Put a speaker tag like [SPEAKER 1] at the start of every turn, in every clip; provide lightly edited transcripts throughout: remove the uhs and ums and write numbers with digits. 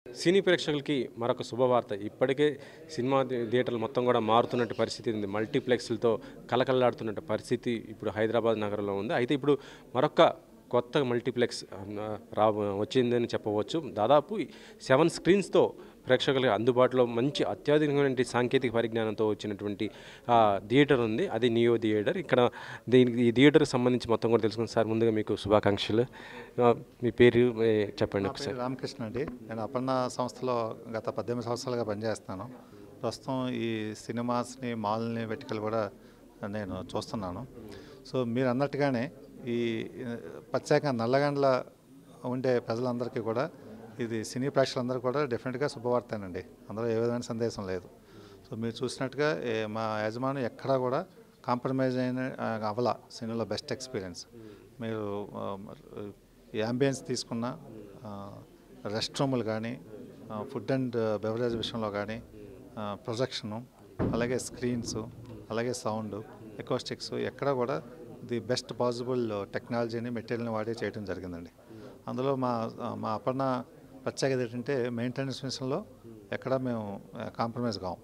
[SPEAKER 1] సినీ ప్రేక్షకులకి మరొక శుభవార్త. ఇప్పటికే సినిమా థియేటర్లు మొత్తం కూడా మారుతున్నట్టు పరిస్థితి ఉంది. మల్టీప్లెక్స్‌లతో కళకళలాడుతున్నట్టు పరిస్థితి ఇప్పుడు హైదరాబాద్ నగరంలో ఉంది. అయితే ఇప్పుడు మరొక కొత్త మల్టీప్లెక్స్ వచ్చిందని చెప్పవచ్చు. దాదాపు 7 స్క్రీన్స్‌తో ప్రేక్షకులకి అందుబాటులో మంచి అత్యాధునికమైన సాంకేతిక పరిజ్ఞానంతో వచ్చినటువంటి థియేటర్ ఉంది. అది నియో థియేటర్. ఇక్కడ ఈ థియేటర్‌కి సంబంధించి మొత్తం కూడా తెలుసుకుందాం. సార్ ముందుగా మీకు శుభాకాంక్షలు. మీ పేరు చెప్పండి ఒకసారి.
[SPEAKER 2] రామకృష్ణ అండి. నేను అపర్ణ సంస్థలో గత 18 సంవత్సరాలుగా పనిచేస్తాను. ప్రస్తుతం ఈ సినిమాస్ని మాల్ని వెటికలు కూడా నేను చూస్తున్నాను. సో మీరు అన్నట్టుగానే ఈ ప్రత్యేకంగా నల్లగండ్ల ఉండే ప్రజలందరికీ కూడా ఇది సినీ ప్రేక్షకులందరూ కూడా డెఫినెట్గా శుభవార్తేనండి. అందులో ఏ విధమైన సందేశం లేదు. సో మీరు చూసినట్టుగా మా యజమాని ఎక్కడా కూడా కాంప్రమైజ్ అయిన అవల సినిమాలో బెస్ట్ ఎక్స్పీరియన్స్. మీరు యాంబియన్స్ తీసుకున్న రెస్ట్ రూములు కానీ ఫుడ్ అండ్ బెవరేజ్ విషయంలో కానీ ప్రొజెక్షను అలాగే స్క్రీన్స్ అలాగే సౌండ్ ఎకోస్టిక్స్ ఎక్కడ కూడా ది బెస్ట్ పాసిబుల్ టెక్నాలజీని మెటీరియల్ని వాడి చేయడం జరిగిందండి. అందులో మా అపర్ణ ప్రత్యేకత ఏంటంటే మెయింటెనెన్స్ విషయంలో ఎక్కడ మేము కాంప్రమైజ్ కాము.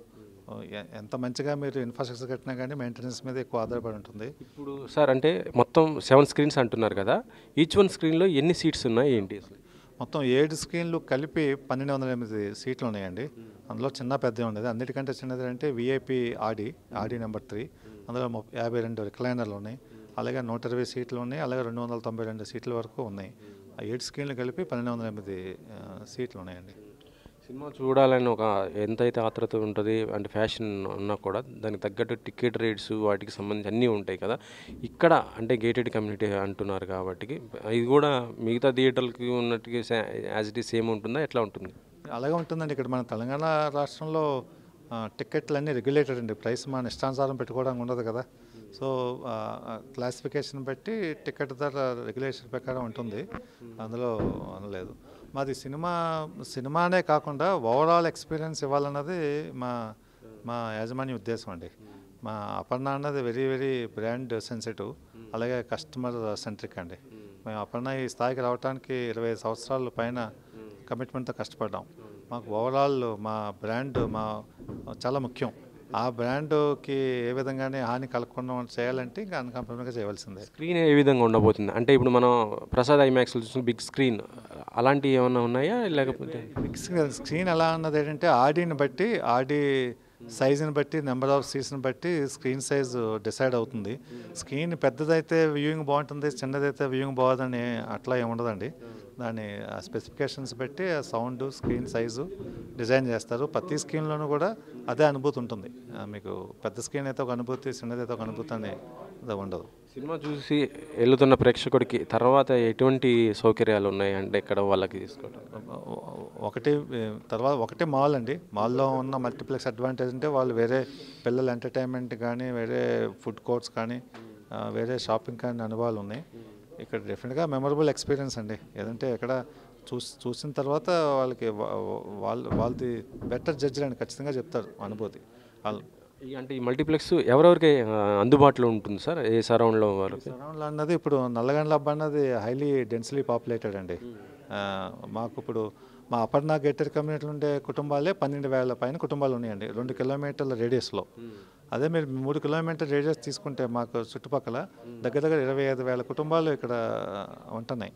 [SPEAKER 2] ఎంత మంచిగా మీరు ఇన్ఫ్రాస్ట్రక్చర్ కట్టినా కానీ మెయింటెనెన్స్ మీద ఎక్కువ ఆధారపడి ఉంటుంది.
[SPEAKER 1] ఇప్పుడు సార్ అంటే మొత్తం 7 స్క్రీన్స్ అంటున్నారు కదా, ఈచ్ వన్ స్క్రీన్లో ఎన్ని సీట్స్ ఉన్నాయి ఏంటి?
[SPEAKER 2] మొత్తం 7 స్క్రీన్లు కలిపి 1208 సీట్లు ఉన్నాయండి. అందులో చిన్న పెద్ద ఉండేది. అన్నిటికంటే చిన్నది అంటే విఐపి ఆడి నెంబర్ 3. అందులో 52 రిక్లైనర్లు ఉన్నాయి. అలాగే 120 సీట్లు ఉన్నాయి. అలాగే 292 సీట్ల వరకు ఉన్నాయి. ఆ 7 స్క్రీన్లు కలిపి 1208 సీట్లు ఉన్నాయండి.
[SPEAKER 1] సినిమా చూడాలని ఎంతైతే ఆత్రుత ఉంటుంది అంటే ఫ్యాషన్ ఉన్నా కూడా దానికి తగ్గట్టు టికెట్ రేట్స్ వాటికి సంబంధించి అన్నీ ఉంటాయి కదా. ఇక్కడ అంటే గేటెడ్ కమ్యూనిటీ అంటున్నారు కాబట్టి ఇది కూడా మిగతా థియేటర్లకి ఉన్నట్టుగా యాజ్ ఇట్ ఈస్ సేమ్ ఉంటుందా, ఎట్లా ఉంటుంది?
[SPEAKER 2] అలాగే ఉంటుందండి. ఇక్కడ మన తెలంగాణ రాష్ట్రంలో టికెట్లు అన్నీ రెగ్యులేటెడ్ అండి. ప్రైస్ మన ఇష్టానుసారం పెట్టుకోవడానికి ఉండదు కదా. సో క్లాసిఫికేషన్ బట్టి టికెట్ ధర రెగ్యులేషన్ ప్రకారం ఉంటుంది. అందులో అనలేదు. మాది సినిమానే కాకుండా ఓవరాల్ ఎక్స్పీరియన్స్ ఇవ్వాలన్నది మా యాజమాన్య ఉద్దేశం అండి. మా అపర్ణ అన్నది వెరీ వెరీ బ్రాండ్ సెన్సిటివ్, అలాగే కస్టమర్ సెంట్రిక్ అండి. మేము అపర్ణ ఈ స్థాయికి రావడానికి 25 సంవత్సరాల పైన కమిట్మెంట్తో కష్టపడ్డాం. మాకు ఓవరాల్ మా బ్రాండ్ చాలా ముఖ్యం. ఆ బ్రాండ్కి ఏ విధంగానే హాని కలగకుండా చేయాలంటే ఇంకా అన్కాంప్రమైజ్గా చేయవలసిందే.
[SPEAKER 1] స్క్రీన్ ఏ విధంగా ఉండబోతుంది అంటే ఇప్పుడు మనం ప్రసాద్ ఐమాక్స్లో చూసిన బిగ్ స్క్రీన్ అలాంటివి ఏమైనా ఉన్నాయా, లేకపోతే
[SPEAKER 2] బిగ్ స్క్రీన్ ఎలా అన్నది ఏంటంటే ఆడిని బట్టి ఆడి సైజుని బట్టి నెంబర్ ఆఫ్ సీట్స్ని బట్టి స్క్రీన్ సైజ్ డిసైడ్ అవుతుంది. స్క్రీన్ పెద్దదైతే వ్యూయింగ్ బాగుంటుంది, చిన్నదైతే వ్యూయింగ్ బాగుందని అట్లా ఏమి ఉండదండి. దాని స్పెసిఫికేషన్స్ బట్టి సౌండ్ స్క్రీన్ సైజు డిజైన్ చేస్తారు. ప్రతి స్క్రీన్లోనూ కూడా అదే అనుభూతి ఉంటుంది. మీకు పెద్ద స్క్రీన్ అయితే ఒక అనుభూతి, చిన్నదైతే ఒక అనుభూతి అని ఉండదు.
[SPEAKER 1] సినిమా చూసి వెళ్తున్న ప్రేక్షకుడికి తర్వాత ఎటువంటి సౌకర్యాలు ఉన్నాయి అంటే ఇక్కడ వాళ్ళకి తీసుకోవడం?
[SPEAKER 2] ఒకటి మాల్ అండి. మాల్లో ఉన్న మల్టీప్లెక్స్ అడ్వాంటేజ్ అంటే వాళ్ళు వేరే పిల్లల ఎంటర్టైన్మెంట్ కానీ వేరే ఫుడ్ కోర్ట్స్ కానీ వేరే షాపింగ్ కానీ అనుభవాలు ఉన్నాయి. ఇక్కడ డెఫినెట్గా మెమరబుల్ ఎక్స్పీరియన్స్ అండి. ఏదంటే ఇక్కడ చూసిన తర్వాత వాళ్ళది బెటర్ జడ్జ్ అని ఖచ్చితంగా చెప్తారు అనుభూతి.
[SPEAKER 1] అంటే ఈ మల్టీప్లెక్స్ ఎవరెవరికి అందుబాటులో ఉంటుంది సార్? ఏ సరౌండ్లో వరకు?
[SPEAKER 2] సరౌండ్లో అన్నది ఇప్పుడు నల్లగండ్ల అబ్బా అన్నది హైలీ డెన్స్లీ పాపులేటెడ్ అండి. మాకు ఇప్పుడు మా అపర్ణ గేటెడ్ కమ్యూనిటీలో ఉండే కుటుంబాలే 12,000 పైన కుటుంబాలు ఉన్నాయండి 2 కిలోమీటర్ల రేడియస్లో. అదే మీరు 3 కిలోమీటర్ రేడియస్ తీసుకుంటే మాకు చుట్టుపక్కల దగ్గర 25,000 కుటుంబాలు ఇక్కడ ఉంటున్నాయి.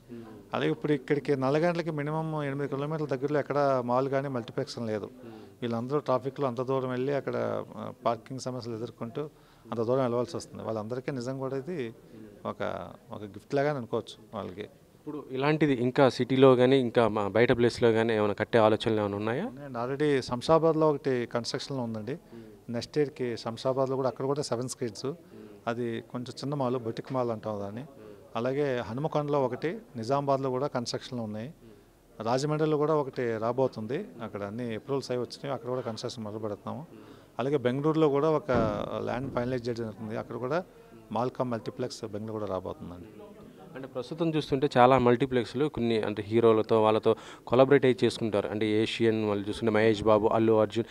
[SPEAKER 2] అలాగే ఇప్పుడు ఇక్కడికి నల్లగండ్లకి మినిమం 8 కిలోమీటర్ల దగ్గరలో ఎక్కడ మాల్ కానీ మల్టీప్లెక్స్ లేదు. వీళ్ళందరూ ట్రాఫిక్లో అంత దూరం వెళ్ళి అక్కడ పార్కింగ్ సమస్యలు ఎదుర్కొంటూ అంత దూరం వెళ్ళవలసి వస్తుంది. వాళ్ళందరికీ నిజంగా కూడా ఇది ఒక గిఫ్ట్ లాగానే అనుకోవచ్చు వాళ్ళకి.
[SPEAKER 1] ఇప్పుడు ఇలాంటిది ఇంకా సిటీలో కానీ ఇంకా బయట ప్లేస్లో కానీ ఏమైనా కట్టే ఆలోచనలు ఏమైనా ఉన్నాయా?
[SPEAKER 2] ఆల్రెడీ శంషాబాద్లో ఒకటి కన్స్ట్రక్షన్లో ఉందండి. నెక్స్ట్ ఇయర్కి శంషాబాద్లో కూడా అక్కడ కూడా 7 స్క్రీన్స్. అది కొంచెం చిన్న మాల్, బొటిక్ మాల్ అంటాం దాన్ని. అలాగే హనుమకొండలో ఒకటి, నిజామాబాద్లో కూడా కన్స్ట్రక్షన్లో ఉన్నాయి. రాజమండ్రిలో కూడా ఒకటి రాబోతుంది. అక్కడ అన్ని అప్రూవల్స్ అయి వచ్చినాయి. అక్కడ కూడా కన్స్ట్రక్షన్ మొదలు పెడుతున్నాము. అలాగే బెంగళూరులో కూడా ఒక ల్యాండ్ ఫైనలైజ్ చేయడం జరుగుతుంది. అక్కడ కూడా మాల్కామ్ మల్టీప్లెక్స్ బెంగళూరు కూడా రాబోతుందండి.
[SPEAKER 1] అంటే ప్రస్తుతం చూస్తుంటే చాలా మల్టీప్లెక్స్లు కొన్ని అంటే హీరోలతో వాళ్ళతో కొలాబరేట్ అయ్యి చేసుకుంటారు. అంటే ఏషియన్ వాళ్ళు చూసుకుంటే మహేష్ బాబు, అల్లు అర్జున్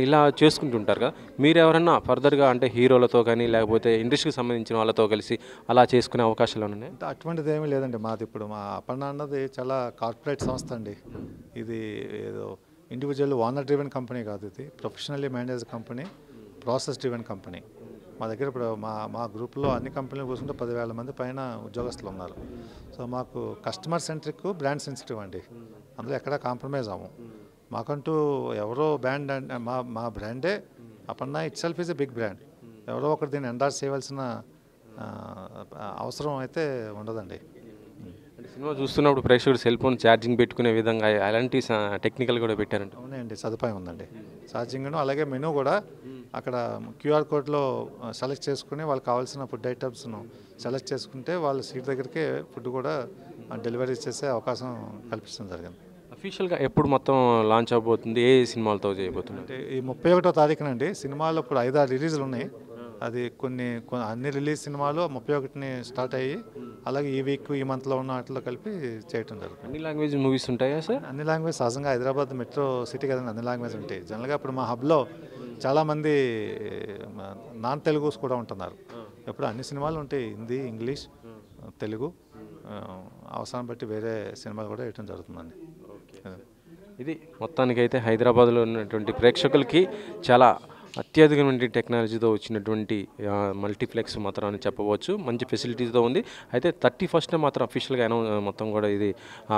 [SPEAKER 1] ఇలా చేసుకుంటుంటారు కదా. మీరు ఎవరన్నా ఫర్దర్గా అంటే హీరోలతో కానీ లేకపోతే ఇండస్ట్రీకి సంబంధించిన వాళ్ళతో కలిసి అలా చేసుకునే అవకాశాలు ఉన్నాయి?
[SPEAKER 2] అంటే అటువంటిది ఏమీ లేదండి. మాది ఇప్పుడు మా అపర్ణ అన్నది చాలా కార్పొరేట్ సంస్థ అండి. ఇది ఏదో ఇండివిజువల్ ఓనర్ డ్రివెన్ కంపెనీ కాదు, ఇది professionally manage company, process driven company. మా దగ్గర ఇప్పుడు మా గ్రూప్లో అన్ని కంపెనీలు కూర్చుంటే 10,000 మంది పైన ఉద్యోగస్తులు ఉన్నారు. సో మాకు కస్టమర్ సెంట్రిక్, బ్రాండ్ సెన్సిటివ్ అండి. అందులో ఎక్కడా కాంప్రమైజ్ అవ్వం. మాకంటూ ఎవరో బ్రాండ్ మా బ్రాండే Aparna itself is a big brand. ఎవరో ఒకరు దీన్ని ఎండార్స్ చేయవలసిన అవసరం అయితే ఉండదండి.
[SPEAKER 1] అంటే సినిమా చూస్తున్నప్పుడు ప్రేక్షకుడు సెల్ ఫోన్ ఛార్జింగ్ పెట్టుకునే విధంగా అలాంటి టెక్నికల్ కూడా పెట్టారంట.
[SPEAKER 2] అవునండి, సదుపాయం ఉందండి. ఛార్జింగ్ను అలాగే మెనూ కూడా అక్కడ క్యూఆర్ కోడ్లో సెలెక్ట్ చేసుకుని వాళ్ళకి కావాల్సిన ఫుడ్ ఐటమ్స్ను సెలెక్ట్ చేసుకుంటే వాళ్ళ సీట్ దగ్గరికే ఫుడ్ కూడా డెలివరీ చేసే అవకాశం కల్పించడం జరిగింది.
[SPEAKER 1] అఫీషియల్గా ఎప్పుడు మొత్తం లాంచ్ అవబోతుంది? ఏ సినిమాలతో చేయబోతుంది?
[SPEAKER 2] అంటే ఈ 31వ తారీఖునండి. సినిమాలు ఇప్పుడు 5-6 రిలీజులు ఉన్నాయి. అది అన్ని రిలీజ్ సినిమాలు 31ని స్టార్ట్ అయ్యి అలాగే ఈ వీక్ ఈ మంత్లో ఉన్న వాటిలో కలిపి చేయటం జరుగుతుంది.
[SPEAKER 1] అన్ని లాంగ్వేజ్ మూవీస్ ఉంటాయా సార్?
[SPEAKER 2] అన్ని లాంగ్వేజ్ సహజంగా హైదరాబాద్ మెట్రో సిటీ కదండి, అన్ని లాంగ్వేజ్ ఉంటాయి. జనరల్గా ఇప్పుడు మా హబ్లో చాలామంది నాన్ తెలుగుస్ కూడా ఉంటున్నారు. ఎప్పుడు అన్ని సినిమాలు ఉంటాయి, హిందీ, ఇంగ్లీష్, తెలుగు, అవసరం బట్టి వేరే సినిమాలు కూడా వేయటం జరుగుతుందండి.
[SPEAKER 1] ఇది మొత్తానికైతే హైదరాబాద్లో ఉన్నటువంటి ప్రేక్షకులకి చాలా అత్యధికమైన టెక్నాలజీతో వచ్చినటువంటి మల్టీప్లెక్స్ మాత్రం అని చెప్పవచ్చు. మంచి ఫెసిలిటీస్తో ఉంది. అయితే 31st మాత్రం అఫీషియల్గా మొత్తం కూడా ఇది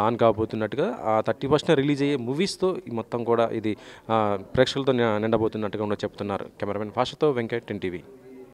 [SPEAKER 1] ఆన్ కాబోతున్నట్టుగా, ఆ 31st రిలీజ్ అయ్యే మూవీస్తో మొత్తం కూడా ఇది ప్రేక్షకులతో నిండబోతున్నట్టుగా కూడా చెప్తున్నారు. కెమెరామెన్ భాషతో వెంకట్, 10 TV.